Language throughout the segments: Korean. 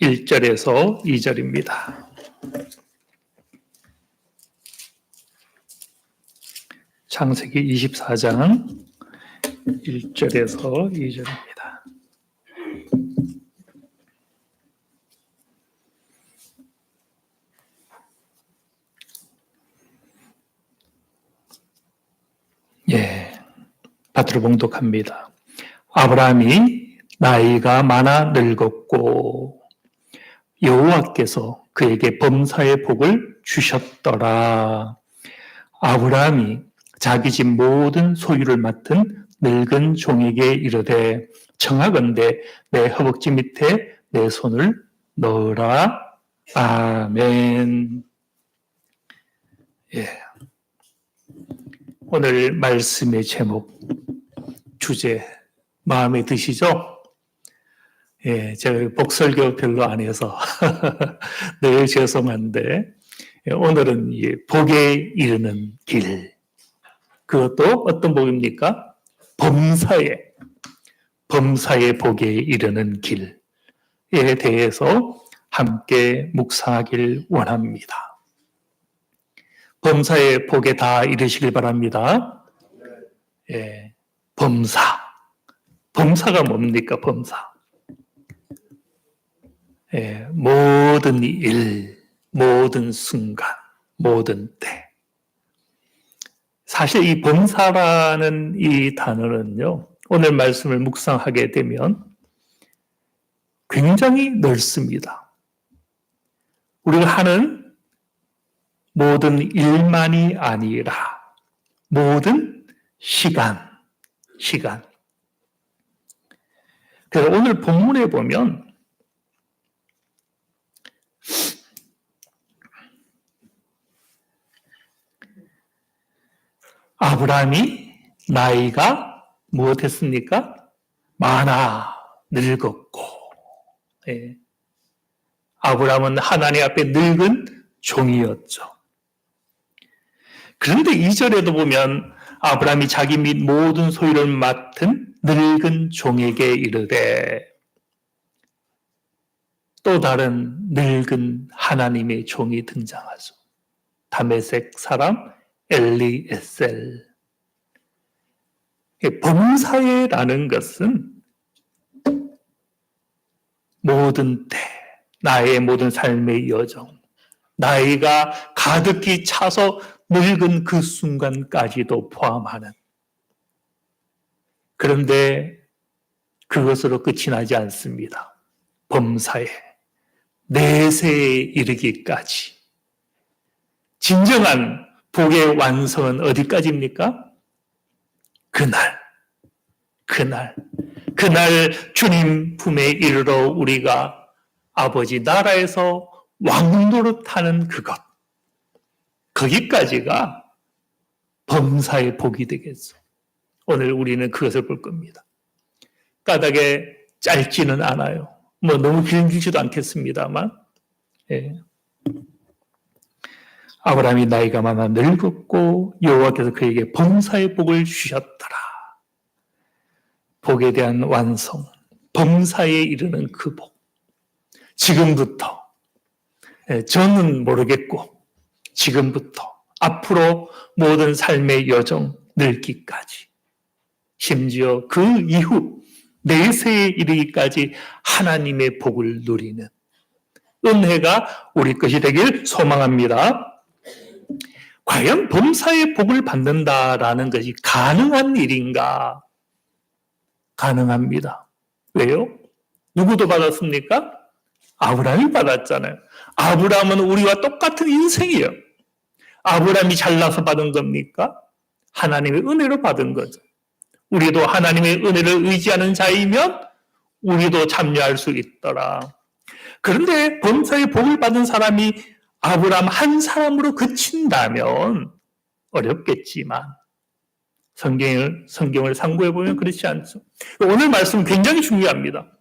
1절에서 2절입니다. 창세기 24장 1절에서 2절입니다. 밭으로 봉독합니다. 아브라함이 나이가 많아 늙었고 여호와께서 그에게 범사의 복을 주셨더라. 아브라함이 자기 집 모든 소유를 맡은 늙은 종에게 이르되 청하건대 내 허벅지 밑에 내 손을 넣으라. 아멘. 오늘 말씀의 제목, 주제 마음에 드시죠? 제가 복설교 별로 안 해서 늘 죄송한데 오늘은 복에 이르는 길, 그것도 어떤 복입니까? 범사의 복에 이르는 길에 대해서 함께 묵상하길 원합니다. 범사의 복에 다 이르시길 바랍니다. 범사가 뭡니까? 범사. 모든 일, 모든 순간, 모든 때. 사실 이 범사라는 이 단어는요, 오늘 말씀을 묵상하게 되면 굉장히 넓습니다. 우리가 하는 모든 일만이 아니라 모든 시간. 그래서 오늘 본문에 보면 아브라함이 나이가 무엇했습니까? 많아 늙었고. 아브라함은 하나님 앞에 늙은 종이었죠. 그런데 2절에도 보면 아브라함이 자기 및 모든 소유를 맡은 늙은 종에게 이르되, 또 다른 늙은 하나님의 종이 등장하죠. 다메섹 사람 엘리에셀. 범사에라는 것은 모든 때, 나의 모든 삶의 여정, 나이가 가득히 차서 늙은 그 순간까지도 포함하는. 그런데 그것으로 끝이 나지 않습니다. 범사에 내세에 이르기까지. 진정한 복의 완성은 어디까지입니까? 그날 주님 품에 이르러 우리가 아버지 나라에서 왕노릇하는 그것, 거기까지가 범사의 복이 되겠죠. 오늘 우리는 그것을 볼 겁니다. 까닭에 짧지는 않아요. 너무 길지도 않겠습니다만, 아브라함이 나이가 많아 늙었고 여호와께서 그에게 범사의 복을 주셨더라. 복에 대한 완성, 범사에 이르는 그 복. 지금부터, 저는 모르겠고 지금부터 앞으로 모든 삶의 여정, 늙기까지, 심지어 그 이후 내세에 이르기까지 하나님의 복을 누리는 은혜가 우리 것이 되길 소망합니다. 과연 범사의 복을 받는다라는 것이 가능한 일인가? 가능합니다. 왜요? 누구도 받았습니까? 아브라함이 받았잖아요. 아브라함은 우리와 똑같은 인생이에요. 아브라함이 잘나서 받은 겁니까? 하나님의 은혜로 받은 거죠. 우리도 하나님의 은혜를 의지하는 자이면 우리도 참여할 수 있더라. 그런데 범사의 복을 받은 사람이 아브라함 한 사람으로 그친다면 어렵겠지만 성경을 상고해 보면 그렇지 않죠. 오늘 말씀 굉장히 중요합니다.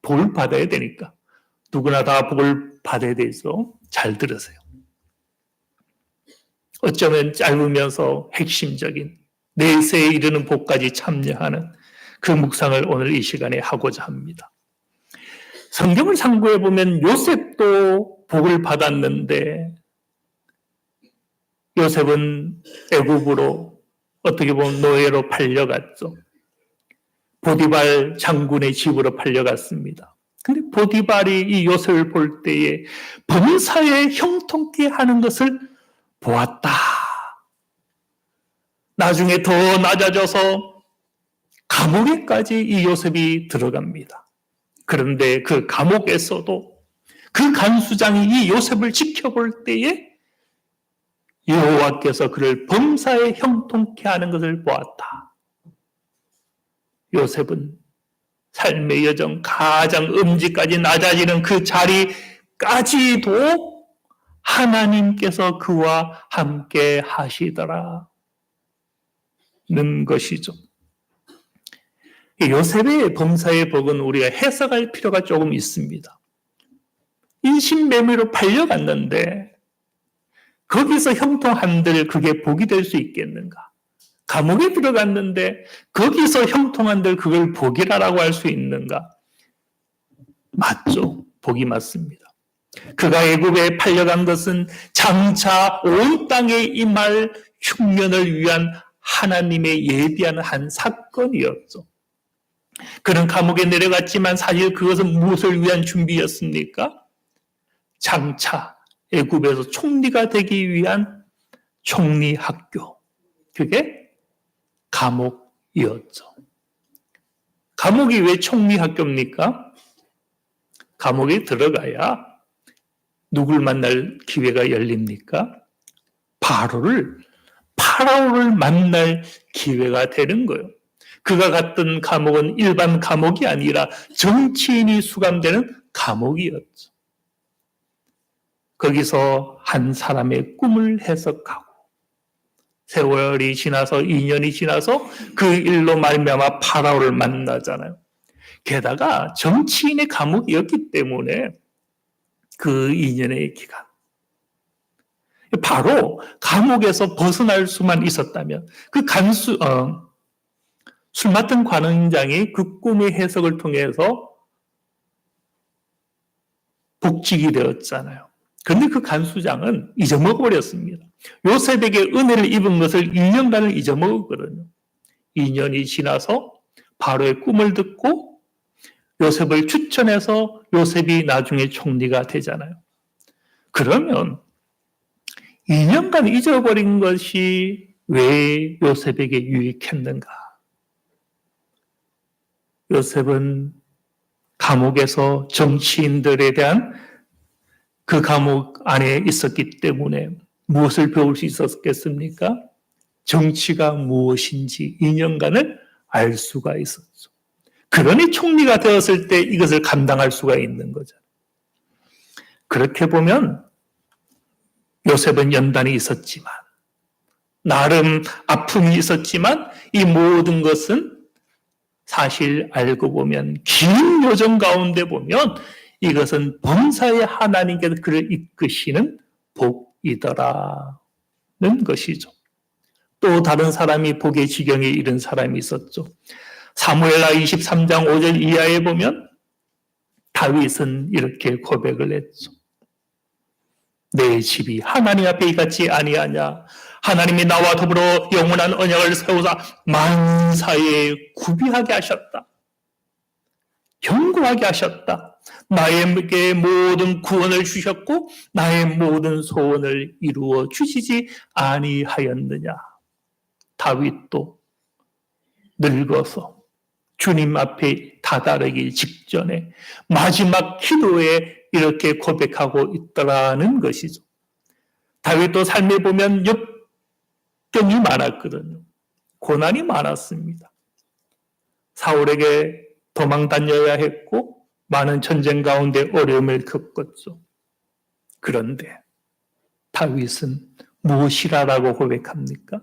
복을 받아야 되니까. 누구나 다 복을 받아야 되죠. 잘 들으세요. 어쩌면 짧으면서 핵심적인 내세에 이르는 복까지 참여하는 그 묵상을 오늘 이 시간에 하고자 합니다. 성경을 참고해 보면 요셉도 복을 받았는데 요셉은 애굽으로 어떻게 보면 노예로 팔려갔죠. 보디발 장군의 집으로 팔려갔습니다. 근데 보디발이 이 요셉을 볼 때에 범사에 형통케 하는 것을 보았다. 나중에 더 낮아져서 감옥에까지 이 요셉이 들어갑니다. 그런데 그 감옥에서도 그 간수장이 이 요셉을 지켜볼 때에 여호와께서 그를 범사에 형통케 하는 것을 보았다. 요셉은 삶의 여정 가장 음지까지 낮아지는 그 자리까지도 하나님께서 그와 함께 하시더라는 것이죠. 요셉의 범사의 복은 우리가 해석할 필요가 조금 있습니다. 인신매매로 팔려갔는데 거기서 형통한들 그게 복이 될 수 있겠는가? 감옥에 들어갔는데 거기서 형통한들 그걸 복이라고 할 수 있는가? 맞죠. 복이 맞습니다. 그가 애굽에 팔려간 것은 장차 온 땅에 임할 흉년을 위한 하나님의 예비하는 한 사건이었죠. 그는 감옥에 내려갔지만 사실 그것은 무엇을 위한 준비였습니까? 장차 애굽에서 총리가 되기 위한 총리학교. 그게 감옥이었죠. 감옥이 왜 총리학교입니까? 감옥에 들어가야 누굴 만날 기회가 열립니까? 파라오를 만날 기회가 되는 거예요. 그가 갔던 감옥은 일반 감옥이 아니라 정치인이 수감되는 감옥이었죠. 거기서 한 사람의 꿈을 해석하고 세월이 지나서 2년이 지나서 그 일로 말미암아 파라오를 만나잖아요. 게다가 정치인의 감옥이었기 때문에 그 2년의 기간 바로 감옥에서 벗어날 수만 있었다면 그 술 맡은 관원장이 그 꿈의 해석을 통해서 복직이 되었잖아요. 그런데 그 간수장은 잊어먹어버렸습니다. 요셉에게 은혜를 입은 것을 2년간을 잊어먹었거든요. 2년이 지나서 바로의 꿈을 듣고 요셉을 추천해서 요셉이 나중에 총리가 되잖아요. 그러면 2년간 잊어버린 것이 왜 요셉에게 유익했는가? 요셉은 감옥에서 정치인들에 대한 그 감옥 안에 있었기 때문에 무엇을 배울 수 있었겠습니까? 정치가 무엇인지 2년간을 알 수가 있었죠. 그러니 총리가 되었을 때 이것을 감당할 수가 있는 거죠. 그렇게 보면 요셉은 연단이 있었지만 나름 아픔이 있었지만 이 모든 것은 사실 알고 보면 긴 여정 가운데 보면 이것은 범사의 하나님께서 그를 이끄시는 복이더라는 것이죠. 또 다른 사람이 복의 지경에 이른 사람이 있었죠. 사무엘하 23장 5절 이하에 보면 다윗은 이렇게 고백을 했죠. 내 집이 하나님 앞에 이같이 아니하냐. 하나님이 나와 더불어 영원한 언약을 세우사 만사에 구비하게 하셨다. 견고하게 하셨다. 나에게 모든 구원을 주셨고 나의 모든 소원을 이루어 주시지 아니하였느냐. 다윗도 늙어서 주님 앞에 다다르기 직전에 마지막 기도에 이렇게 고백하고 있더라는 것이죠. 다윗도 삶에 보면 역경이 많았거든요. 고난이 많았습니다. 사울에게 도망 다녀야 했고 많은 전쟁 가운데 어려움을 겪었죠. 그런데 다윗은 무엇이라고 고백합니까?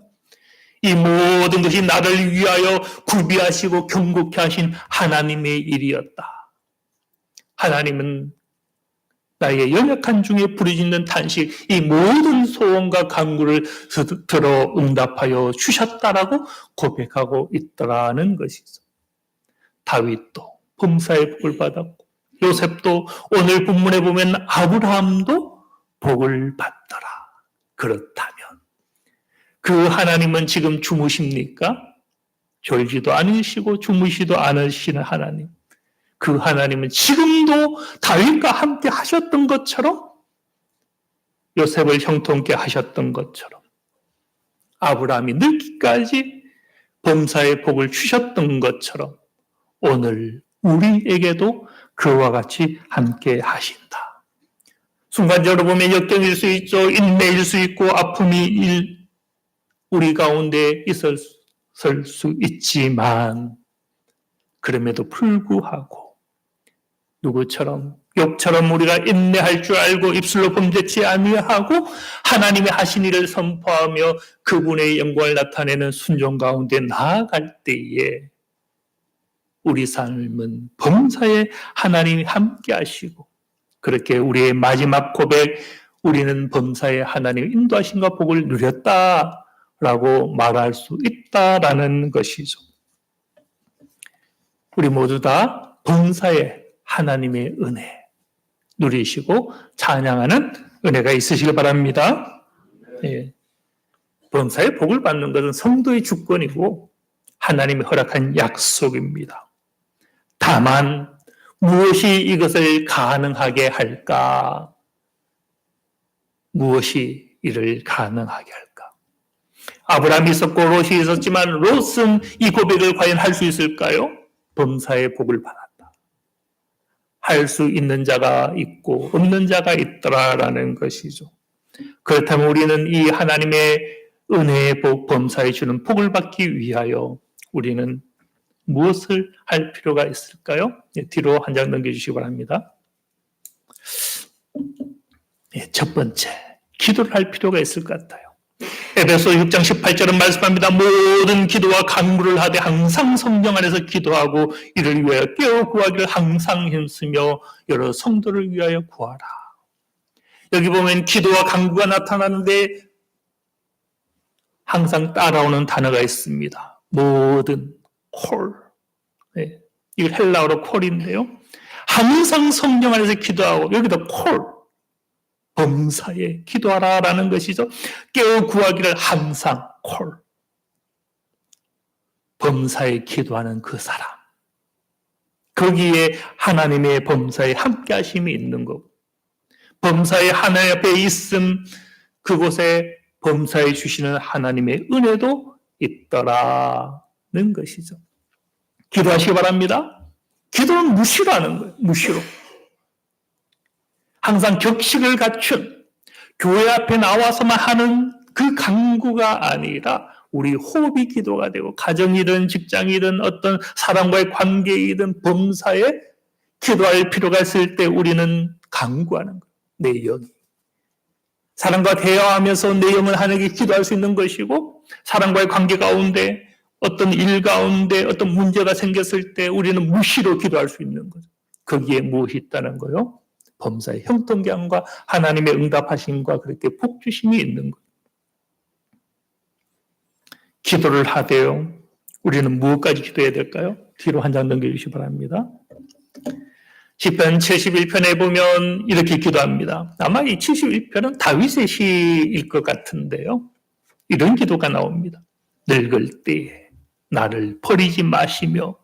이 모든 것이 나를 위하여 구비하시고 경고케 하신 하나님의 일이었다. 하나님은 나의 연약한 중에 부르짖는 탄식, 이 모든 소원과 간구를 들어 응답하여 주셨다라고 고백하고 있더라는 것이죠. 다윗도 범사의 복을 받았고 요셉도 오늘 본문에 보면 아브라함도 복을 받더라. 그렇다면 그 하나님은 지금 주무십니까? 졸지도 않으시고 주무시도 않으시는 하나님. 그 하나님은 지금도 다윗과 함께 하셨던 것처럼 요셉을 형통케 하셨던 것처럼 아브라함이 늙기까지 범사의 복을 주셨던 것처럼 오늘 우리에게도 그와 같이 함께 하신다. 순간적으로 보면 역경일 수 있죠. 인내일 수 있고 아픔이 우리 가운데 있을 수 있지만 그럼에도 불구하고 누구처럼 욥처럼 우리가 인내할 줄 알고 입술로 범죄치 아니하고 하나님의 하신 일을 선포하며 그분의 영광을 나타내는 순종 가운데 나아갈 때에 우리 삶은 범사에 하나님이 함께 하시고 그렇게 우리의 마지막 고백 우리는 범사에 하나님의 인도하심과 복을 누렸다라고 말할 수 있다라는 것이죠. 우리 모두 다 범사에 하나님의 은혜 누리시고 찬양하는 은혜가 있으시길 바랍니다. 예. 범사에 복을 받는 것은 성도의 주권이고 하나님이 허락한 약속입니다. 다만 무엇이 이것을 가능하게 할까? 무엇이 이를 가능하게 할까? 아브라함이 있었고 롯이 있었지만 롯은 이 고백을 과연 할 수 있을까요? 범사에 복을 받았다. 할 수 있는 자가 있고 없는 자가 있더라라는 것이죠. 그렇다면 우리는 이 하나님의 은혜의 복, 범사에 주는 복을 받기 위하여 우리는 무엇을 할 필요가 있을까요? 뒤로 한 장 넘겨주시기 바랍니다. 첫 번째, 기도를 할 필요가 있을 것 같아요. 에베소 6장 18절은 말씀합니다. 모든 기도와 간구를 하되 항상 성령 안에서 기도하고 이를 위하여 깨어 구하기를 항상 힘쓰며 여러 성도를 위하여 구하라. 여기 보면 기도와 간구가 나타나는데 항상 따라오는 단어가 있습니다. 모든 콜. 네. 이거 헬라어로 콜인데요. 항상 성령 안에서 기도하고 여기다 콜. 범사에 기도하라라는 것이죠. 깨어 구하기를 항상 콜. 범사에 기도하는 그 사람. 거기에 하나님의 범사에 함께 하심이 있는 거고 범사에 하나님 앞에 있음 그곳에 범사에 주시는 하나님의 은혜도 있더라는 것이죠. 기도하시기 바랍니다. 기도는 무시로 하는 거예요. 무시로. 항상 격식을 갖춘 교회 앞에 나와서만 하는 그 간구가 아니라 우리 호흡이 기도가 되고 가정이든 직장이든 어떤 사람과의 관계이든 범사에 기도할 필요가 있을 때 우리는 간구하는 거예요. 내 영이. 사람과 대화하면서 내 영을 하나님께 기도할 수 있는 것이고 사람과의 관계 가운데 어떤 일 가운데 어떤 문제가 생겼을 때 우리는 무시로 기도할 수 있는 거죠. 거기에 무엇이 있다는 거요? 범사의 형통함과 하나님의 응답하심과 그렇게 복주심이 있는 거예요. 기도를 하되요. 우리는 무엇까지 기도해야 될까요? 뒤로 한 장 넘겨주시기 바랍니다. 시편 71편에 보면 이렇게 기도합니다. 아마 이 71편은 다윗의 시일 것 같은데요. 이런 기도가 나옵니다. 늙을 때에 나를 버리지 마시며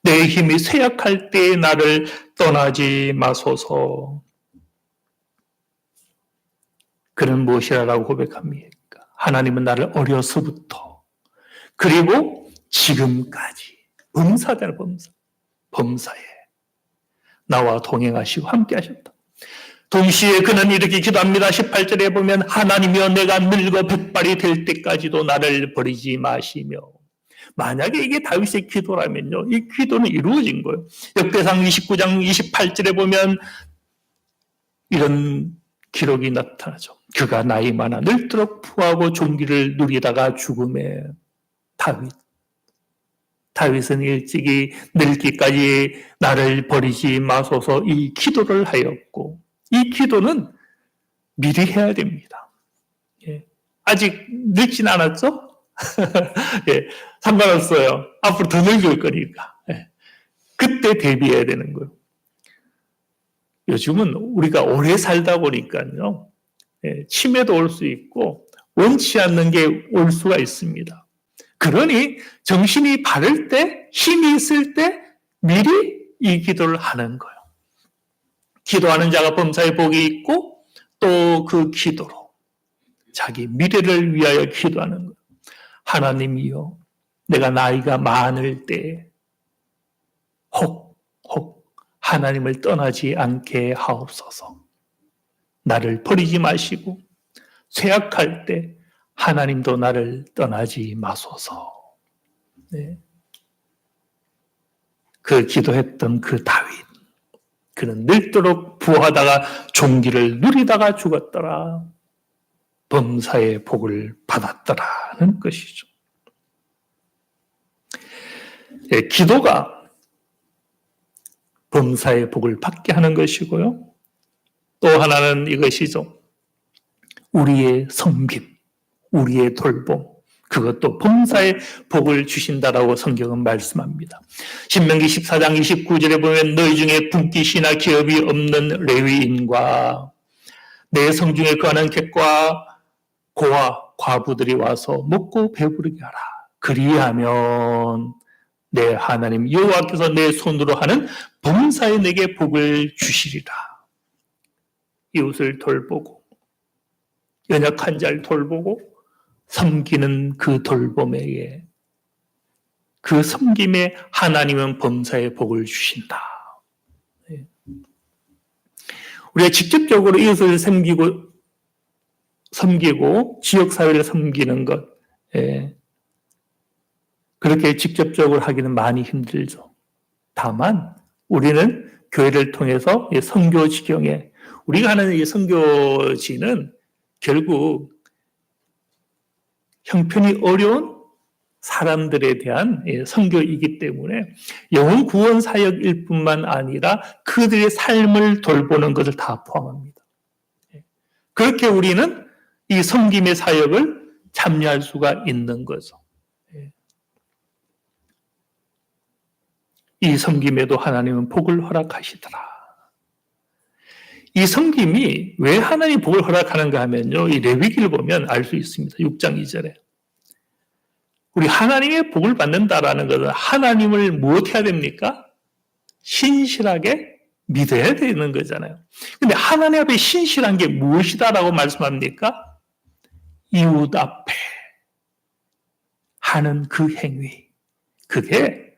내 힘이 쇠약할 때에 나를 떠나지 마소서. 그는 무엇이라고 고백합니까? 하나님은 나를 어려서부터 그리고 지금까지 범사잖아요. 범사에 나와 동행하시고 함께 하셨다. 동시에 그는 이렇게 기도합니다. 18절에 보면 하나님이여 내가 늙어 백발이 될 때까지도 나를 버리지 마시며. 만약에 이게 다윗의 기도라면요. 이 기도는 이루어진 거예요. 역대상 29장 28절에 보면 이런 기록이 나타나죠. 그가 나이 많아 늙도록 부하고 존귀를 누리다가 죽음에 다윗은 일찍이 늙기까지 나를 버리지 마소서 이 기도를 하였고 이 기도는 미리 해야 됩니다. 예. 아직 늙진 않았죠? 예. 상관없어요. 앞으로 더 늙을 거니까. 예. 그때 대비해야 되는 거예요. 요즘은 우리가 오래 살다 보니까요, 치매도 올 수 있고 원치 않는 게 올 수가 있습니다. 그러니 정신이 바를 때, 힘이 있을 때 미리 이 기도를 하는 거예요. 기도하는 자가 범사에 복이 있고 또 그 기도로 자기 미래를 위하여 기도하는 거예요. 하나님이여, 내가 나이가 많을 때 혹 하나님을 떠나지 않게 하옵소서. 나를 버리지 마시고 쇠약할 때 하나님도 나를 떠나지 마소서. 네. 그 기도했던 그 다윗, 그는 늙도록 부하다가 종기를 누리다가 죽었더라. 범사의 복을 받았더라는 것이죠. 네, 기도가 범사의 복을 받게 하는 것이고요. 또 하나는 이것이죠. 우리의 섬김, 우리의 돌봄, 그것도 범사의 복을 주신다라고 성경은 말씀합니다. 신명기 14장 29절에 보면 너희 중에 분깃이나 기업이 없는 레위인과 내 성중에 거하는 객과 고아, 과부들이 와서 먹고 배부르게 하라. 그리하면 내 하나님 여호와께서 내 손으로 하는 범사에 내게 복을 주시리라. 이웃을 돌보고 연약한 자를 돌보고 섬기는 그 돌봄에 그 섬김에 하나님은 범사에 복을 주신다. 우리가 직접적으로 이웃을 섬기고 지역사회를 섬기는 것, 그렇게 직접적으로 하기는 많이 힘들죠. 다만 우리는 교회를 통해서 선교 지경에 우리가 하는 이 선교지는 결국 형편이 어려운 사람들에 대한 선교이기 때문에 영혼 구원 사역일 뿐만 아니라 그들의 삶을 돌보는 것을 다 포함합니다. 그렇게 우리는 이 섬김의 사역을 참여할 수가 있는 거죠. 이 섬김에도 하나님은 복을 허락하시더라. 이 섬김이 왜 하나님 복을 허락하는가 하면요, 이 레위기를 보면 알 수 있습니다. 6장 2절에. 우리 하나님의 복을 받는다라는 것은 하나님을 무엇해야 됩니까? 신실하게 믿어야 되는 거잖아요. 근데 하나님 앞에 신실한 게 무엇이다라고 말씀합니까? 이웃 앞에 하는 그 행위. 그게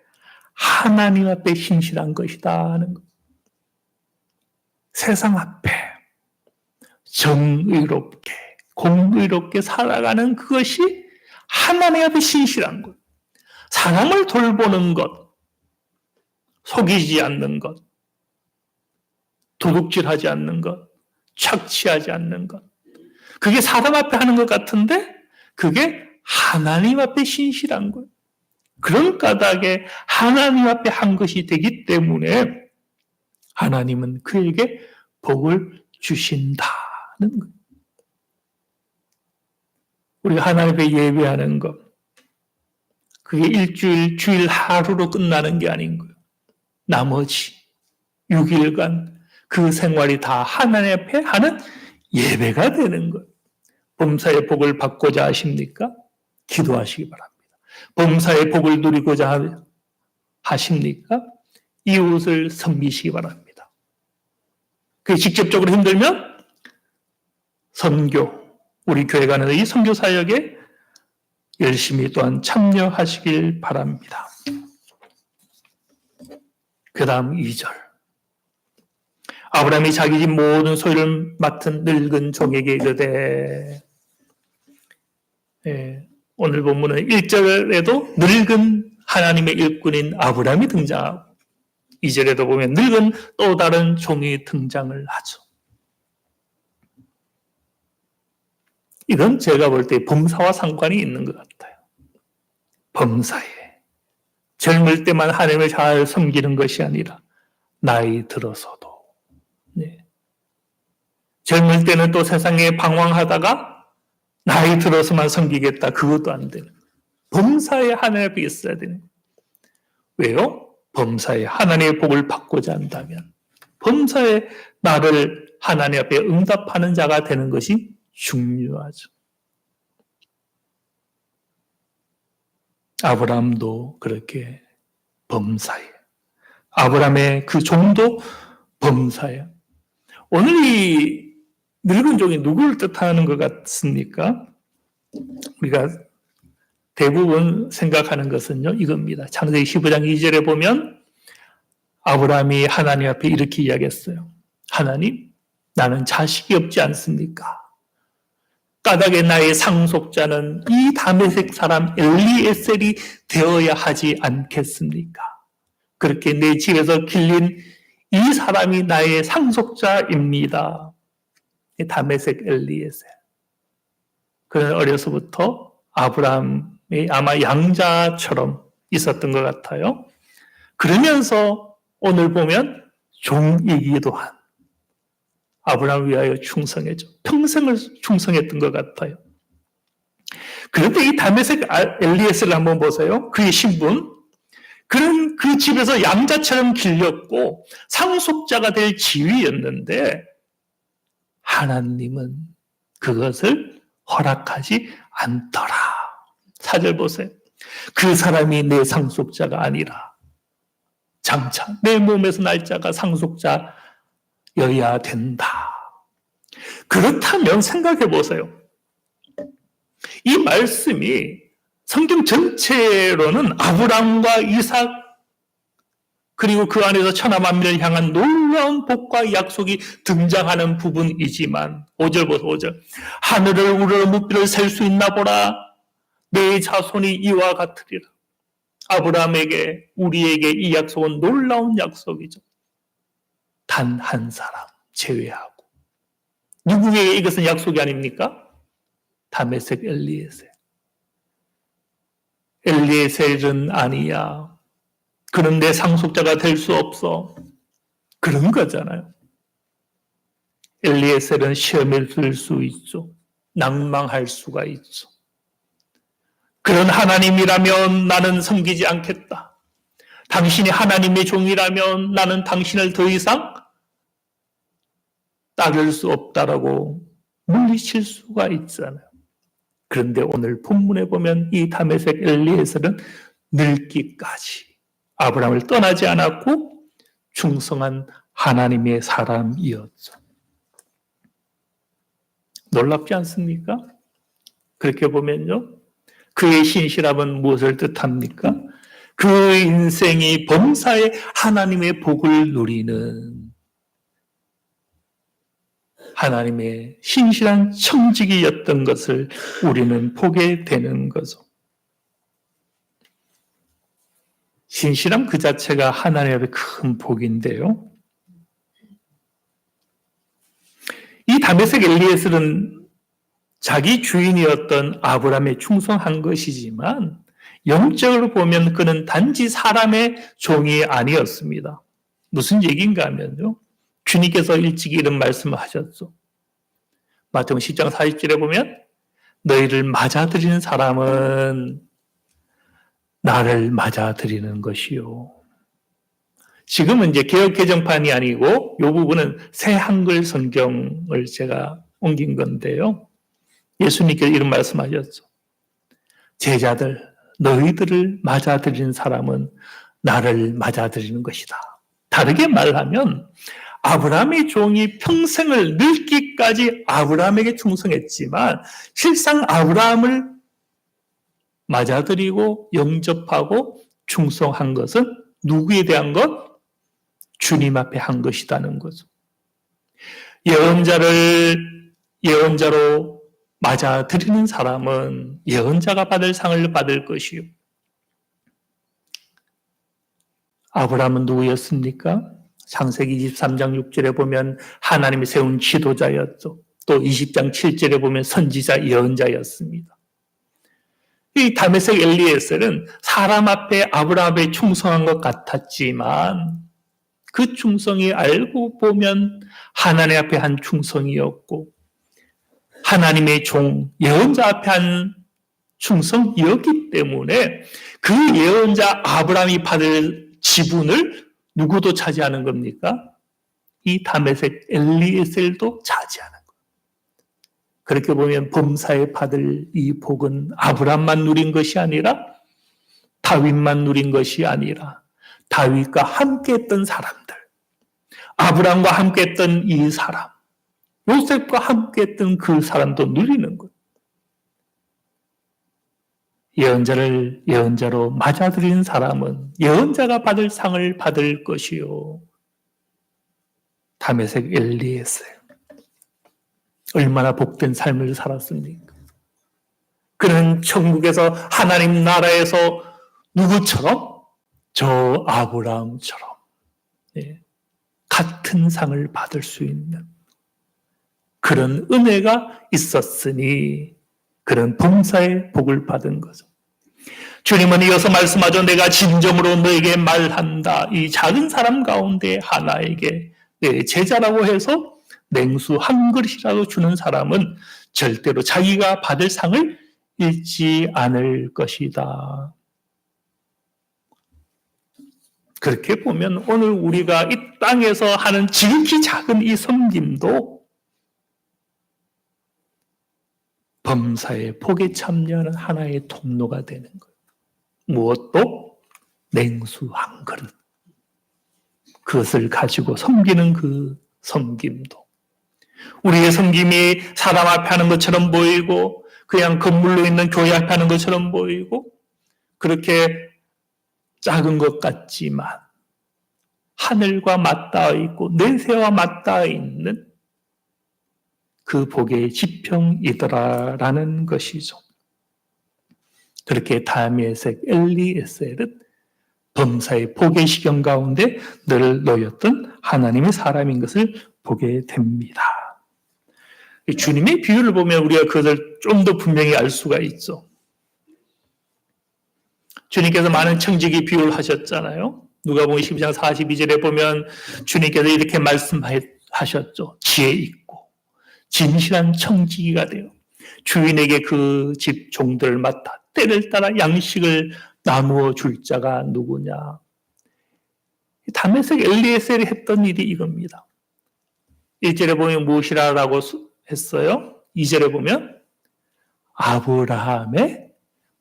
하나님 앞에 신실한 것이다 하는 것. 세상 앞에 정의롭게, 공의롭게 살아가는 그것이 하나님 앞에 신실한 것. 사람을 돌보는 것, 속이지 않는 것, 도둑질하지 않는 것, 착취하지 않는 것. 그게 사람 앞에 하는 것 같은데 그게 하나님 앞에 신실한 것. 그런 까닭에 하나님 앞에 한 것이 되기 때문에 하나님은 그에게 복을 주신다는 것. 우리가 하나님 앞에 예배하는 것, 그게 일주일, 주일 하루로 끝나는 게 아닌 거예요. 나머지 6일간 그 생활이 다 하나님 앞에 하는 예배가 되는 거예요. 범사의 복을 받고자 하십니까? 기도하시기 바랍니다. 범사의 복을 누리고자 하십니까? 이웃을 섬기시기 바랍니다. 그게 직접적으로 힘들면 선교, 우리 교회가 하는 이 선교 사역에 열심히 또한 참여하시길 바랍니다. 그 다음 2절. 아브라함이 자기 집 모든 소유를 맡은 늙은 종에게 이르되, 오늘 본문은 1절에도 늙은 하나님의 일꾼인 아브라함이 등장하고 2절에도 보면 늙은 또 다른 종이 등장을 하죠. 이건 제가 볼 때 범사와 상관이 있는 것 같아요. 범사에 젊을 때만 하나님을 잘 섬기는 것이 아니라 나이 들어서도 젊을 때는 또 세상에 방황하다가 나이 들어서만 섬기겠다. 그것도 안 되는. 범사에 하나님 앞에 있어야 되는. 왜요? 범사에 하나님의 복을 받고자 한다면 범사에 나를 하나님 앞에 응답하는 자가 되는 것이 중요하죠. 아브라함도 그렇게 범사에, 아브라함의 그 종도 범사에. 오늘 이 늙은 종이 누구를 뜻하는 것 같습니까? 우리가 대부분 생각하는 것은요, 이겁니다. 창세기 15장 2절에 보면 아브라함이 하나님 앞에 이렇게 이야기했어요. 하나님, 나는 자식이 없지 않습니까? 까닭에 나의 상속자는 이 다메섹 사람 엘리에셀이 되어야 하지 않겠습니까? 그렇게 내 집에서 길린 이 사람이 나의 상속자입니다. 다메섹 엘리에셀. 그는 어려서부터 아브라함이 아마 양자처럼 있었던 것 같아요. 그러면서 오늘 보면 종이기도 한 아브라함을 위하여 충성했죠. 평생을 충성했던 것 같아요. 그런데 이 다메섹 엘리에셀을 한번 보세요. 그의 신분. 그는 그 집에서 양자처럼 길렸고 상속자가 될 지위였는데 하나님은 그것을 허락하지 않더라. 4절 보세요. 그 사람이 내 상속자가 아니라 장차 내 몸에서 날 자가 상속자여야 된다. 그렇다면 생각해 보세요. 이 말씀이 성경 전체로는 아브람과 이삭 그리고 그 안에서 천하 만민을 향한 놀라운 복과 약속이 등장하는 부분이지만 5절 보세요. 5절. 하늘을 우러러 무비를 셀 수 있나 보라. 내 자손이 이와 같으리라. 아브라함에게 우리에게 이 약속은 놀라운 약속이죠. 단 한 사람 제외하고. 누구에게 이것은 약속이 아닙니까? 다메섹 엘리에셀. 엘리에셀은 아니야. 그는 내 상속자가 될 수 없어. 그런 거잖아요. 엘리에셀은 시험에 들 수 있죠. 낭망할 수가 있죠. 그런 하나님이라면 나는 섬기지 않겠다. 당신이 하나님의 종이라면 나는 당신을 더 이상 따를 수 없다라고 물리칠 수가 있잖아요. 그런데 오늘 본문에 보면 이 다메섹 엘리에셀은 늙기까지 아브라함을 떠나지 않았고 충성한 하나님의 사람이었죠. 놀랍지 않습니까? 그렇게 보면요. 그의 신실함은 무엇을 뜻합니까? 그 인생이 범사에 하나님의 복을 누리는 하나님의 신실한 청지기였던 것을 우리는 보게 되는 거죠. 신실함 그 자체가 하나님의 큰 복인데요. 이 다메섹 엘리에셀은 자기 주인이었던 아브라함에 충성한 것이지만 영적으로 보면 그는 단지 사람의 종이 아니었습니다. 무슨 얘기인가 하면요. 주님께서 일찍 이런 말씀을 하셨죠. 마태복음 10장 40절에 보면 너희를 맞아들이는 사람은 나를 맞아들이는 것이요. 지금은 이제 개역 개정판이 아니고 이 부분은 새 한글 성경을 제가 옮긴 건데요. 예수님께서 이런 말씀하셨죠. 제자들, 너희들을 맞아들이는 사람은 나를 맞아들이는 것이다. 다르게 말하면 아브라함의 종이 평생을 늙기까지 아브라함에게 충성했지만 실상 아브라함을 맞아들이고 영접하고 충성한 것은 누구에 대한 것? 주님 앞에 한 것이라는 거죠. 예언자로 맞아들이는 사람은 예언자가 받을 상을 받을 것이요. 아브라함은 누구였습니까? 창세기 23장 6절에 보면 하나님이 세운 지도자였죠. 또 20장 7절에 보면 선지자 예언자였습니다. 이 다메섹 엘리에셀은 사람 앞에 아브라함에 충성한 것 같았지만 그 충성이 알고 보면 하나님 앞에 한 충성이었고 하나님의 종, 예언자 앞에 한 충성이었기 때문에 그 예언자 아브라함이 받을 지분을 누구도 차지하는 겁니까? 이 다메섹 엘리에셀도 차지하는 거예요. 그렇게 보면 범사에 받을 이 복은 아브람만 누린 것이 아니라 다윗만 누린 것이 아니라 다윗과 함께했던 사람들, 아브람과 함께했던 이 사람, 요셉과 함께했던 그 사람도 누리는 거예요. 예언자를 예언자로 맞아들인 사람은 예언자가 받을 상을 받을 것이요. 다메섹 엘리에셀 얼마나 복된 삶을 살았습니까? 그는 천국에서 하나님 나라에서 누구처럼? 저 아브라함처럼 같은 상을 받을 수 있는 그런 은혜가 있었으니 그런 범사의 복을 받은 거죠. 주님은 이어서 말씀하죠. 내가 진정으로 너에게 말한다. 이 작은 사람 가운데 하나에게 내 제자라고 해서 냉수 한 그릇이라도 주는 사람은 절대로 자기가 받을 상을 잃지 않을 것이다. 그렇게 보면 오늘 우리가 이 땅에서 하는 지극히 작은 이 섬김도 범사의 복에 참여하는 하나의 통로가 되는 거예요. 무엇도? 냉수 한 그릇. 그것을 가지고 섬기는 그 섬김도. 우리의 섬김이 사람 앞에 하는 것처럼 보이고 그냥 건물로 있는 교회 앞에 하는 것처럼 보이고 그렇게 작은 것 같지만 하늘과 맞닿아 있고 내세와 맞닿아 있는 그 복의 지평이더라라는 것이죠. 그렇게 다메섹 엘리에셀은 범사의 복의 시경 가운데 늘 놓였던 하나님의 사람인 것을 보게 됩니다. 주님의 비유를 보면 우리가 그것을 좀 더 분명히 알 수가 있죠. 주님께서 많은 청지기 비유를 하셨잖아요. 누가복음 12장 42절에 보면 주님께서 이렇게 말씀하셨죠. 지혜 있고 진실한 청지기가 되어 주인에게 그 집 종들을 맡아 때를 따라 양식을 나누어 줄 자가 누구냐. 다메섹 엘리에셀이 했던 일이 이겁니다. 1절에 보면 무엇이라고 했어요? 2절에 보면 아브라함의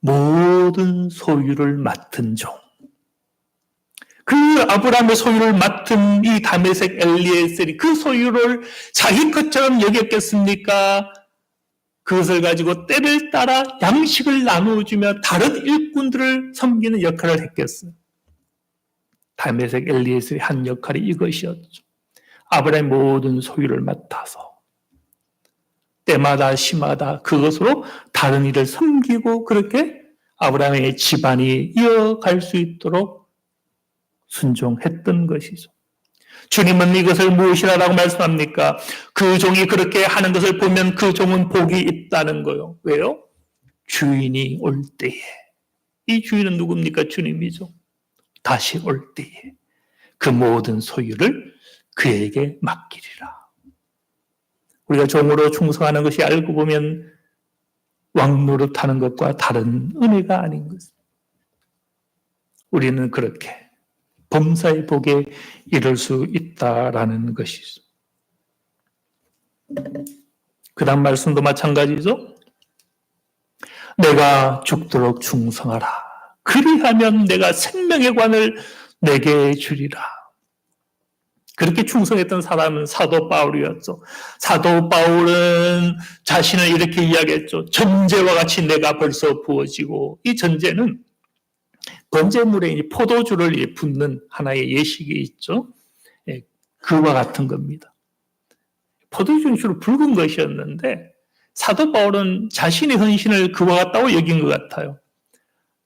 모든 소유를 맡은 종. 그 아브라함의 소유를 맡은 이 다메섹 엘리에셀이 그 소유를 자기 것처럼 여겼겠습니까? 그것을 가지고 때를 따라 양식을 나누어주며 다른 일꾼들을 섬기는 역할을 했겠어요. 다메섹 엘리에셀의 한 역할이 이것이었죠. 아브라함의 모든 소유를 맡아서 때마다 시마다 그것으로 다른 일을 섬기고 그렇게 아브라함의 집안이 이어갈 수 있도록 순종했던 것이죠. 주님은 이것을 무엇이라고 말씀합니까? 그 종이 그렇게 하는 것을 보면 그 종은 복이 있다는 거요. 왜요? 주인이 올 때에. 이 주인은 누굽니까? 주님이죠. 다시 올 때에 그 모든 소유를 그에게 맡기리라. 우리가 종으로 충성하는 것이 알고 보면 왕노릇하는 것과 다른 은혜가 아닌 것입니다. 우리는 그렇게 범사의 복에 이를 수 있다라는 것이죠. 그 다음 말씀도 마찬가지죠. 내가 죽도록 충성하라. 그리하면 내가 생명의 관을 내게 주리라. 그렇게 충성했던 사람은 사도 바울이었죠. 사도 바울은 자신을 이렇게 이야기했죠. 전제와 같이 내가 벌써 부어지고, 이 전제는 번제물에 포도주를 붓는 하나의 예식이 있죠. 그와 같은 겁니다. 포도주는 주로 붉은 것이었는데 사도 바울은 자신의 헌신을 그와 같다고 여긴 것 같아요.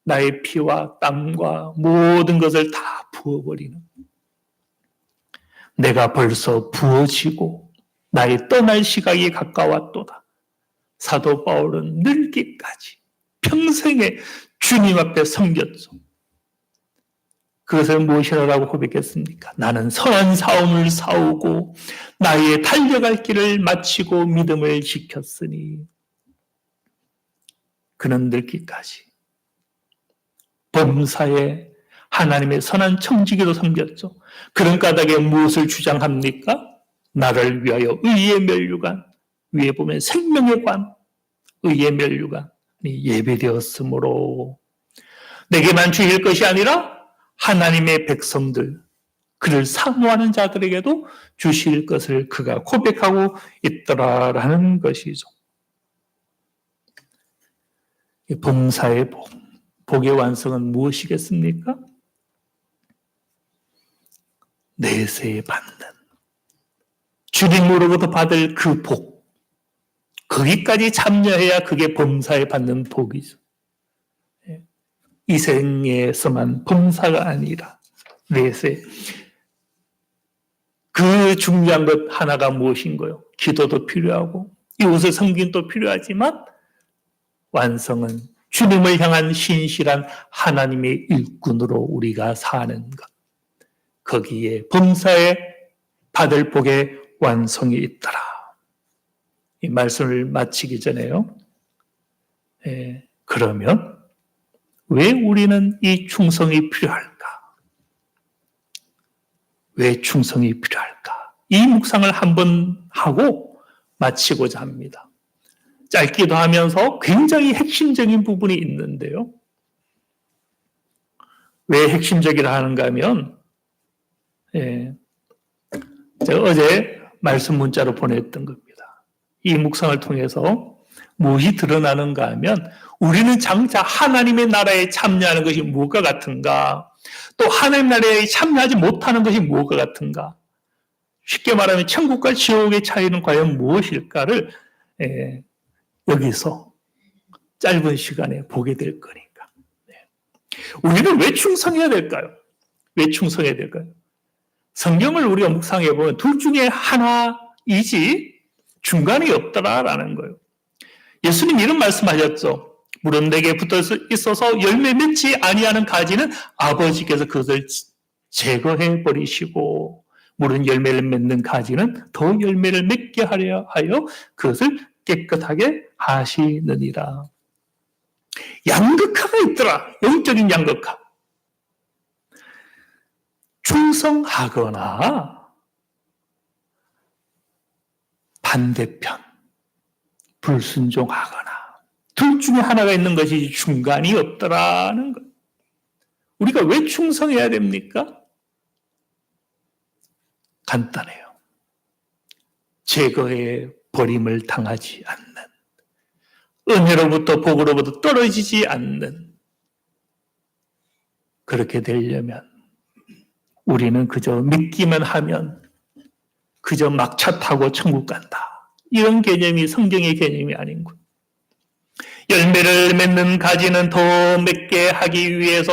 나의 피와 땀과 모든 것을 다 부어버리는. 내가 벌써 부어지고 나의 떠날 시각이 가까웠도다. 사도 바울은 늙기까지 평생에 주님 앞에 섬겼죠. 그것을 무엇이라고 고백했습니까? 나는 선한 싸움을 싸우고 나의 달려갈 길을 마치고 믿음을 지켰으니. 그는 늙기까지 범사에 하나님의 선한 청지기로 섬겼죠. 그런 까닭에 무엇을 주장합니까? 나를 위하여 의의 면류관, 위에 보면 생명의 관, 의의 면류관이 예배되었으므로 내게만 주실 것이 아니라 하나님의 백성들, 그를 사모하는 자들에게도 주실 것을 그가 고백하고 있더라라는 것이죠. 범사의 복, 복의 완성은 무엇이겠습니까? 내세에 받는 주님으로부터 받을 그 복, 거기까지 참여해야 그게 범사에 받는 복이죠. 이 생에서만 범사가 아니라 내세. 그 중요한 것 하나가 무엇인가요? 기도도 필요하고 이웃을 섬기는 도 필요하지만 완성은 주님을 향한 신실한 하나님의 일꾼으로 우리가 사는 것. 거기에 범사에 받을 복의 완성이 있더라. 이 말씀을 마치기 전에요. 그러면 왜 우리는 이 충성이 필요할까? 왜 충성이 필요할까? 이 묵상을 한번 하고 마치고자 합니다. 짧기도 하면서 굉장히 핵심적인 부분이 있는데요. 왜 핵심적이라 하는가 하면 제가 어제 말씀 문자로 보냈던 겁니다. 이 묵상을 통해서 무엇이 드러나는가 하면 우리는 장차 하나님의 나라에 참여하는 것이 무엇과 같은가? 또 하나님 나라에 참여하지 못하는 것이 무엇과 같은가? 쉽게 말하면 천국과 지옥의 차이는 과연 무엇일까를 여기서 짧은 시간에 보게 될 거니까. 우리는 왜 충성해야 될까요? 왜 충성해야 될까요? 성경을 우리가 묵상해 보면 둘 중에 하나이지 중간이 없더라라는 거예요. 예수님 이런 말씀하셨죠. 물은 내게 붙어 있어서 열매 맺지 아니하는 가지는 아버지께서 그것을 제거해 버리시고 물은 열매를 맺는 가지는 더 열매를 맺게 하려 하여 그것을 깨끗하게 하시느니라. 양극화가 있더라. 영적인 양극화. 충성하거나 반대편 불순종하거나 둘 중에 하나가 있는 것이 중간이 없더라는 것. 우리가 왜 충성해야 됩니까? 간단해요. 제거해 버림을 당하지 않는, 은혜로부터 복으로부터 떨어지지 않는, 그렇게 되려면 우리는 그저 믿기만 하면 그저 막차 타고 천국 간다. 이런 개념이 성경의 개념이 아닌 거예요. 열매를 맺는 가지는 더 맺게 하기 위해서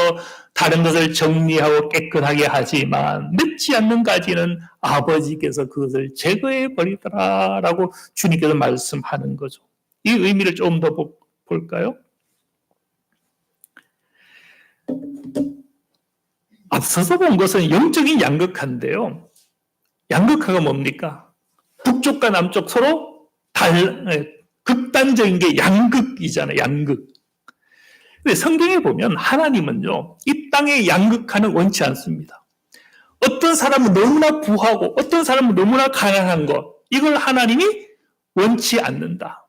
다른 것을 정리하고 깨끗하게 하지만 맺지 않는 가지는 아버지께서 그것을 제거해 버리더라라고 주님께서 말씀하는 거죠. 이 의미를 조금 더 볼까요? 앞서서 본 것은 영적인 양극화인데요. 양극화가 뭡니까? 북쪽과 남쪽 서로 극단적인 게 양극이잖아요. 양극. 근데 성경에 보면 하나님은요, 이 땅의 양극화는 원치 않습니다. 어떤 사람은 너무나 부하고 어떤 사람은 너무나 가난한 것, 이걸 하나님이 원치 않는다.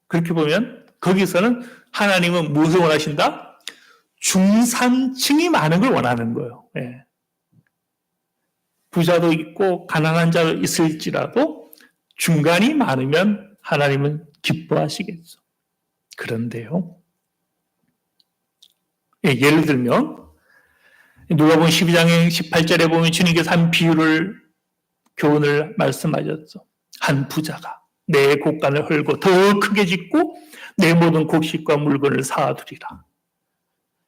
그렇게 보면 거기서는 하나님은 무엇을 원하신다? 중산층이 많은 걸 원하는 거예요. 예. 부자도 있고 가난한 자도 있을지라도 중간이 많으면 하나님은 기뻐하시겠죠. 그런데요. 예를 들면 누가복음 12장 18절에 보면 주님께서 한 비유를 교훈을 말씀하셨죠. 한 부자가 내 곡간을 헐고 더 크게 짓고 내 모든 곡식과 물건을 사두리라.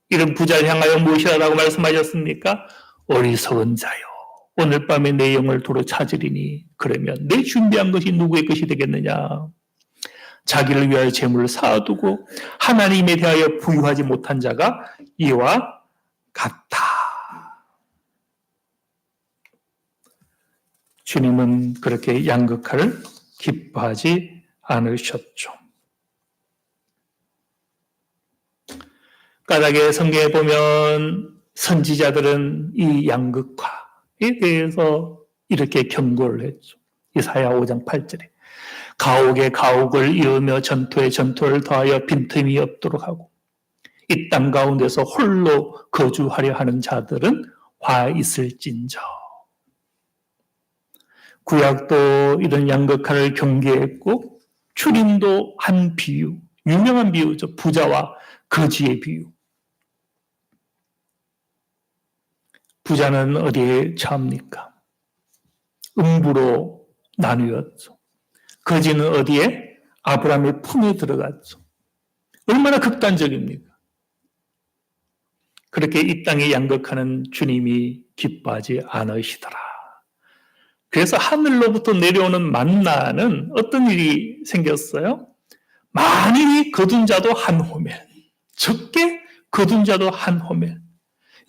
이런 부자를 향하여 무엇이라고 말씀하셨습니까? 어리석은 자요. 오늘 밤에 내 영을 도로 찾으리니 그러면 내 준비한 것이 누구의 것이 되겠느냐? 자기를 위하여 재물을 쌓아두고 하나님에 대하여 부유하지 못한 자가 이와 같다. 주님은 그렇게 양극화를 기뻐하지 않으셨죠. 까닭에 성경에 보면 선지자들은 이 양극화에 대해서 이렇게 경고를 했죠. 이사야 5장 8절에 가옥에 가옥을 이으며 전투에 전투를 더하여 빈틈이 없도록 하고 이 땅 가운데서 홀로 거주하려 하는 자들은 화 있을진저. 구약도 이런 양극화를 경계했고 주님도 한 비유, 유명한 비유죠. 부자와 거지의 비유. 부자는 어디에 처합니까? 음부로 나뉘었죠. 거지는 어디에? 아브라함의 품에 들어갔죠. 얼마나 극단적입니까? 그렇게 이 땅에 양극하는 주님이 기뻐하지 않으시더라. 그래서 하늘로부터 내려오는 만나는 어떤 일이 생겼어요? 많이 거둔 자도 한 호멜, 적게 거둔 자도 한 호멜.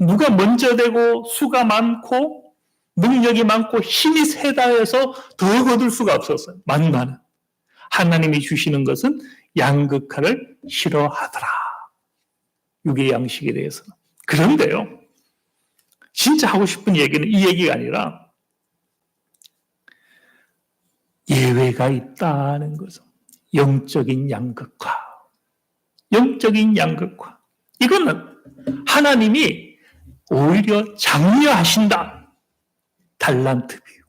누가 먼저 되고 수가 많고 능력이 많고 힘이 세다 해서 더 거둘 수가 없었어요. 만나는. 하나님이 주시는 것은 양극화를 싫어하더라. 육의 양식에 대해서는. 그런데요, 진짜 하고 싶은 얘기는 이 얘기가 아니라 예외가 있다는 거죠. 영적인 양극화. 영적인 양극화. 이거는 하나님이 오히려 장려하신다. 달란트 비유.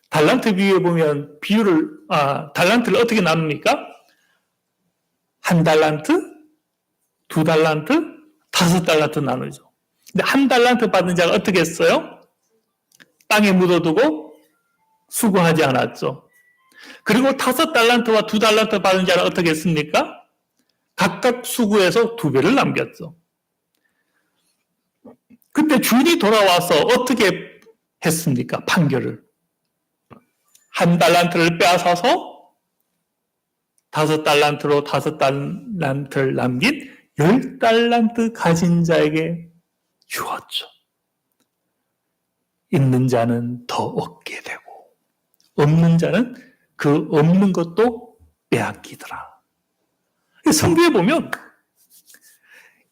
달란트 비유에 보면 달란트를 어떻게 나눕니까? 1달란트, 2달란트, 5달란트 나누죠. 근데 1달란트 받은 자가 어떻게 했어요? 땅에 묻어두고 수고하지 않았죠. 그리고 5달란트와 2달란트 받은 자는 어떻게 했습니까? 각각 수고해서 2배를 남겼죠. 그때 주인이 돌아와서 어떻게 했습니까? 판결을. 1달란트를 빼앗아서 5달란트로 5달란트를 남긴 10달란트 가진 자에게 주었죠. 있는 자는 더 얻게 되고 없는 자는 그 없는 것도 빼앗기더라. 성경에 보면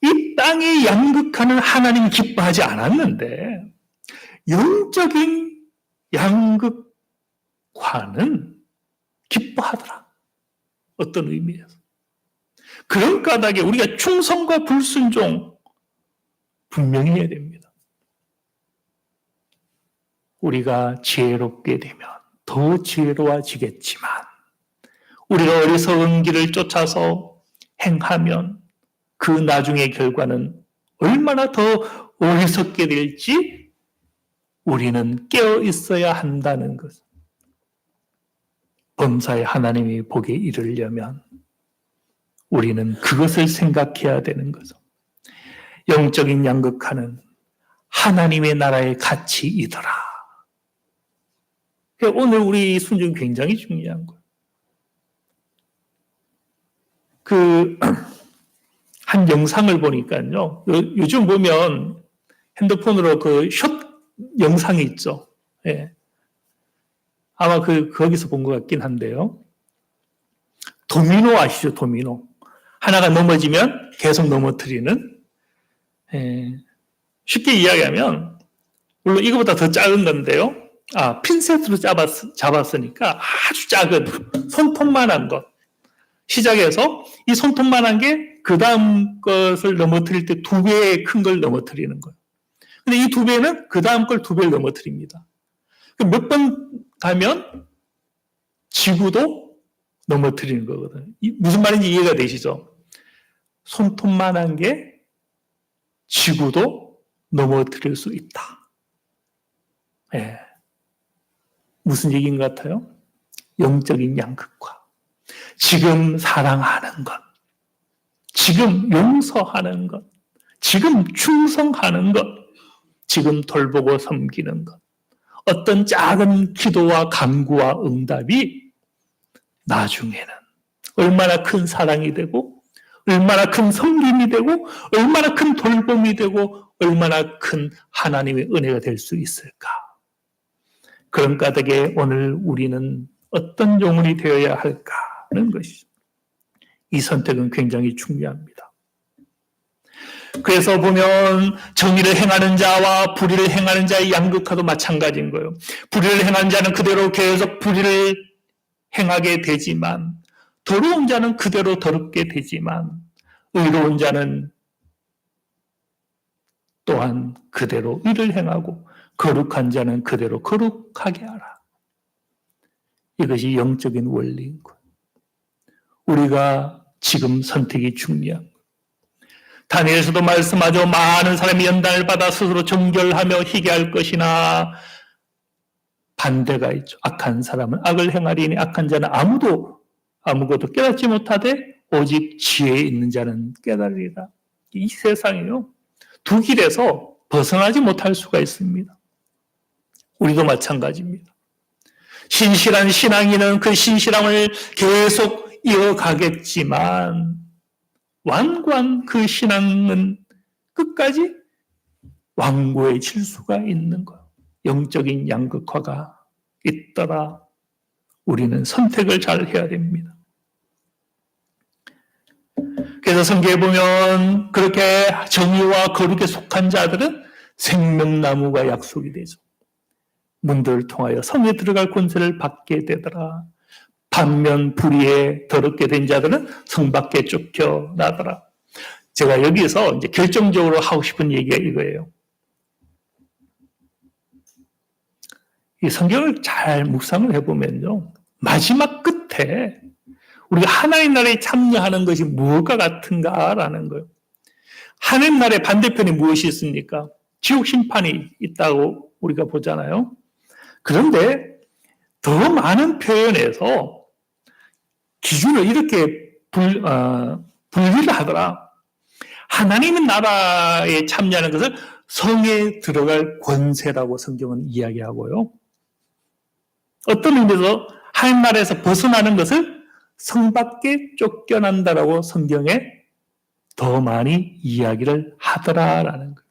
이 땅의 양극화는 하나님이 기뻐하지 않았는데 영적인 양극화는 기뻐하더라. 어떤 의미에서. 그런 까닭에 우리가 충성과 불순종 분명히 해야 됩니다. 우리가 지혜롭게 되면 더 지혜로워지겠지만 우리가 어리석은 길을 쫓아서 행하면 그 나중의 결과는 얼마나 더 어리석게 될지 우리는 깨어 있어야 한다는 것. 범사에 하나님이 보게 이르려면 우리는 그것을 생각해야 되는 거죠. 영적인 양극화는 하나님의 나라의 가치이더라. 오늘 우리 순종 굉장히 중요한 거예요. 한 영상을 보니까요. 요즘 보면 핸드폰으로 숏 영상이 있죠. 예. 아마 거기서 본 것 같긴 한데요. 도미노 아시죠? 도미노. 하나가 넘어지면 계속 넘어뜨리는. 예. 쉽게 이야기하면, 물론 이거보다 더 작은 건데요. 핀셋으로 잡았으니까 아주 작은 손톱만한 것. 시작해서 이 손톱만한 게 그 다음 것을 넘어뜨릴 때 2배의 큰 걸 넘어뜨리는 거예요. 근데 이 2배는 그 다음 걸 2배를 넘어뜨립니다. 몇 번 가면 지구도 넘어뜨리는 거거든요. 무슨 말인지 이해가 되시죠? 손톱만한 게 지구도 넘어뜨릴 수 있다. 예. 무슨 얘기인 것 같아요? 영적인 양극화. 지금 사랑하는 것, 지금 용서하는 것, 지금 충성하는 것, 지금 돌보고 섬기는 것. 어떤 작은 기도와 간구와 응답이 나중에는 얼마나 큰 사랑이 되고, 얼마나 큰 섬김이 되고, 얼마나 큰 돌봄이 되고, 얼마나 큰 하나님의 은혜가 될 수 있을까. 그런 까닭에 오늘 우리는 어떤 영혼이 되어야 할까는 것이죠. 이 선택은 굉장히 중요합니다. 그래서 보면 정의를 행하는 자와 불의를 행하는 자의 양극화도 마찬가지인 거예요. 불의를 행하는 자는 그대로 계속 불의를 행하게 되지만, 더러운 자는 그대로 더럽게 되지만, 의로운 자는 또한 그대로 의를 행하고 거룩한 자는 그대로 거룩하게 하라. 이것이 영적인 원리인 거예요. 우리가 지금 선택이 중요한 거예요. 다니엘서도 말씀하죠. 많은 사람이 연단을 받아 스스로 정결하며 희귀할 것이나 반대가 있죠. 악한 사람은 악을 행하리니 악한 자는 아무것도 깨닫지 못하되 오직 지혜에 있는 자는 깨달으리라. 이 세상이요, 두 길에서 벗어나지 못할 수가 있습니다. 우리도 마찬가지입니다. 신실한 신앙인은 그 신실함을 계속 이어가겠지만 완고한 그 신앙은 끝까지 완고에 질 수가 있는 거예요. 영적인 양극화가 있더라. 우리는 선택을 잘 해야 됩니다. 그래서 성경에 보면 그렇게 정의와 거룩에 속한 자들은 생명나무가 약속이 되죠. 문들을 통하여 성에 들어갈 권세를 받게 되더라. 반면 불의에 더럽게 된 자들은 성 밖에 쫓겨나더라. 제가 여기서 이제 결정적으로 하고 싶은 얘기가 이거예요. 이 성경을 잘 묵상을 해보면요, 마지막 끝에 우리가 하나님 나라에 참여하는 것이 무엇과 같은가라는 거예요. 하나님 나라의 반대편에 무엇이 있습니까? 지옥 심판이 있다고 우리가 보잖아요. 그런데 더 많은 표현에서 기준을 이렇게 분리를 하더라. 하나님의 나라에 참여하는 것을 성에 들어갈 권세라고 성경은 이야기하고요. 어떤 의미에서 하나님 나라에서 벗어나는 것을 성 밖에 쫓겨난다라고 성경에 더 많이 이야기를 하더라라는 거예요.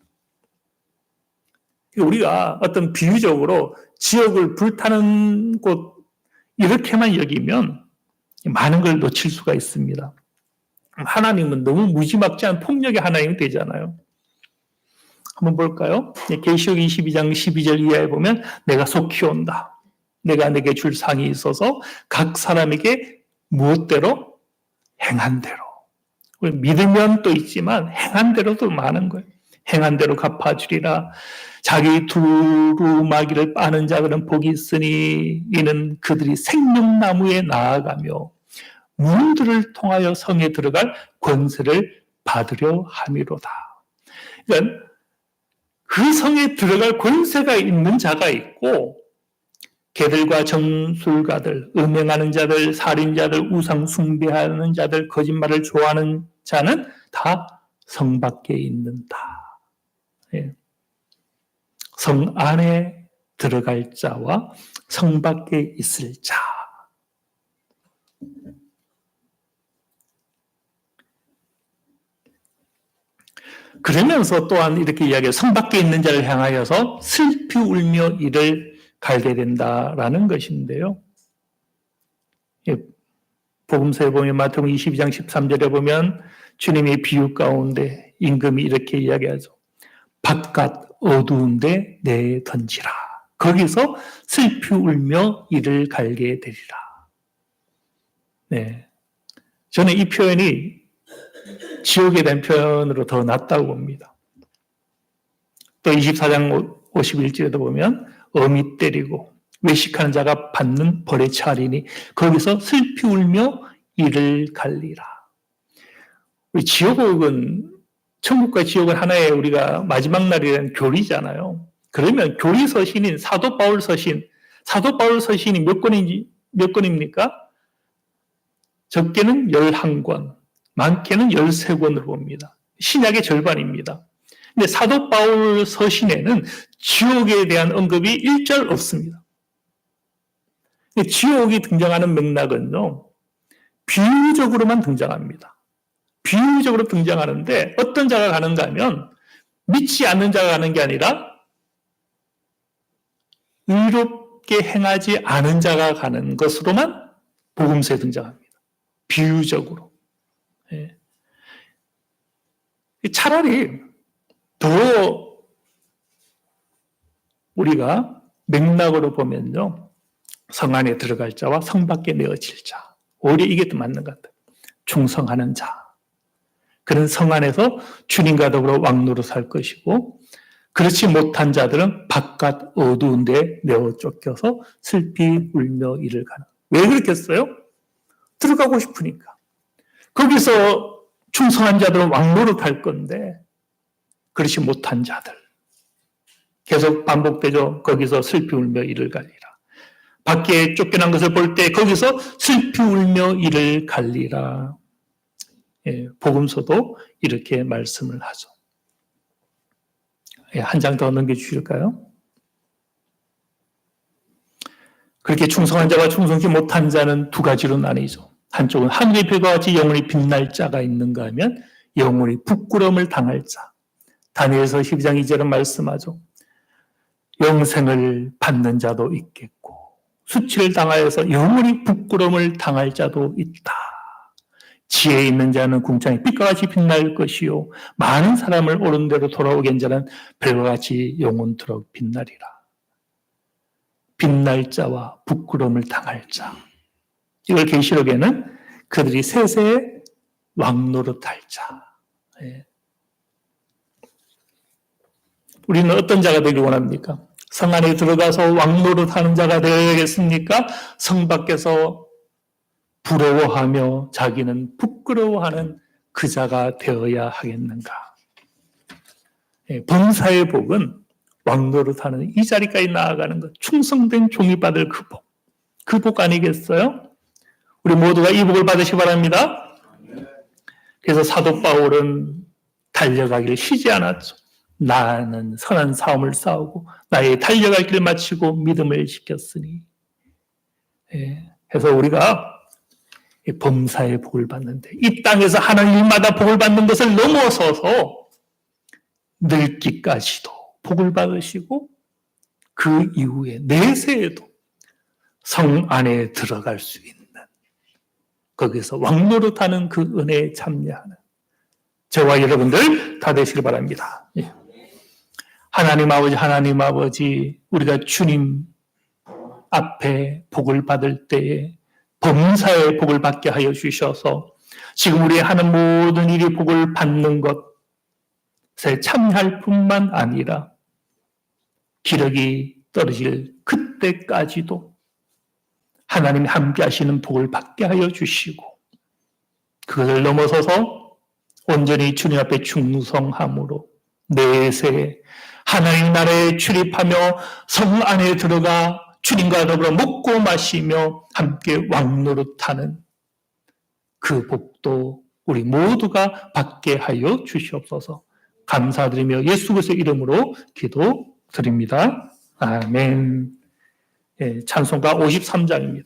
우리가 어떤 비유적으로 지옥을 불타는 곳 이렇게만 여기면 많은 걸 놓칠 수가 있습니다. 하나님은 너무 무지막지한 폭력의 하나님이 되잖아요. 한번 볼까요? 계시록 22장 12절 이하에 보면 내가 속히 온다. 내가 내게 줄 상이 있어서 각 사람에게 무엇대로? 행한 대로. 믿으면 또 있지만 행한 대로도 많은 거예요. 행한 대로 갚아주리라. 자기 두루마기를 빠는 자들은 복이 있으니 이는 그들이 생명나무에 나아가며 문들을 통하여 성에 들어갈 권세를 받으려 함이로다. 그러니까 그 성에 들어갈 권세가 있는 자가 있고 개들과 정술가들, 음행하는 자들, 살인자들, 우상 숭배하는 자들, 거짓말을 좋아하는 자는 다 성 밖에 있는다. 예. 성 안에 들어갈 자와 성 밖에 있을 자. 그러면서 또한 이렇게 이야기해요. 성 밖에 있는 자를 향하여서 슬피 울며 이를 갈게 된다라는 것인데요. 복음서에 보면 마태복음 22장 13절에 보면 주님의 비유 가운데 임금이 이렇게 이야기하죠. 바깥 어두운데 내 던지라. 거기서 슬피 울며 이를 갈게 되리라. 네, 저는 이 표현이 지옥에 대한 표현으로 더 낫다고 봅니다. 또 24장 51절에도 보면 어미 때리고 외식하는 자가 받는 벌의 차리니 거기서 슬피 울며 이를 갈리라. 우리 지옥은 천국과 지옥은 하나의 우리가 마지막 날이라는 교리잖아요. 그러면 교리 서신인 사도 바울 서신이 몇 권입니까? 적게는 11권, 많게는 13권을 봅니다. 신약의 절반입니다. 근데 사도 바울 서신에는 지옥에 대한 언급이 1절 없습니다. 지옥이 등장하는 맥락은요, 비유적으로만 등장합니다. 비유적으로 등장하는데 어떤 자가 가는가 하면 믿지 않는 자가 가는 게 아니라 의롭게 행하지 않은 자가 가는 것으로만 복음서에 등장합니다. 비유적으로. 예. 차라리 더 우리가 맥락으로 보면요, 성 안에 들어갈 자와 성 밖에 내어질 자, 오히려 이게 더 맞는 것 같아요. 충성하는 자, 그런 성 안에서 주님과 더불어 왕노로 살 것이고, 그렇지 못한 자들은 바깥 어두운 데 내어 쫓겨서 슬피 울며 이를 가는. 왜 그렇겠어요? 들어가고 싶으니까. 거기서 충성한 자들은 왕노로 탈 건데, 그렇지 못한 자들 계속 반복되죠. 거기서 슬피 울며 이를 갈리라. 밖에 쫓겨난 것을 볼 때 거기서 슬피 울며 이를 갈리라. 예, 복음서도 이렇게 말씀을 하죠. 예, 한 장 더 넘겨주실까요? 그렇게 충성한 자와 충성치 못한 자는 두 가지로 나뉘죠. 한쪽은 하늘의 별과 같이 영원히 빛날 자가 있는가 하면 영원히 부끄러움을 당할 자. 다니엘서 12장 2절은 말씀하죠. 영생을 받는 자도 있겠고 수치를 당하여서 영원히 부끄러움을 당할 자도 있다. 지혜 있는 자는 궁창이 빛과 같이 빛날 것이요 많은 사람을 옳은 대로 돌아오게 한 자는 별과 같이 영원토록 빛나리라. 빛날 자와 부끄러움을 당할 자. 이걸 계시록에는 그들이 세세에 왕노릇할 자. 예. 우리는 어떤 자가 되길 원합니까? 성 안에 들어가서 왕노릇하는 자가 되어야겠습니까? 성 밖에서 부러워하며 자기는 부끄러워하는 그 자가 되어야 하겠는가? 예, 범사의 복은 왕노릇하는 이 자리까지 나아가는 것, 충성된 종이 받을 그 복, 그 복 아니겠어요? 우리 모두가 이 복을 받으시기 바랍니다. 그래서 사도 바울은 달려가기를 쉬지 않았죠. 나는 선한 싸움을 싸우고 나의 달려갈 길을 마치고 믿음을 지켰으니. 예, 그래서 우리가 범사의 복을 받는데 이 땅에서 하나님 일마다 복을 받는 것을 넘어서서 늙기까지도 복을 받으시고 그 이후에 내세에도 성 안에 들어갈 수 있는 거기서 왕노릇하는 그 은혜에 참여하는 저와 여러분들 다 되시길 바랍니다. 예. 하나님 아버지 우리가 주님 앞에 복을 받을 때에 범사의 복을 받게 하여 주셔서 지금 우리 하는 모든 일이 복을 받는 것에 참여할 뿐만 아니라 기력이 떨어질 그때까지도 하나님이 함께 하시는 복을 받게 하여 주시고 그것을 넘어서서 온전히 주님 앞에 충성함으로 내세에 하나님 나라에 출입하며 성 안에 들어가 주님과 더불어 먹고 마시며 함께 왕노릇하는 그 복도 우리 모두가 받게 하여 주시옵소서. 감사드리며 예수 그리스도의 이름으로 기도드립니다. 아멘. 예, 찬송가 53장입니다.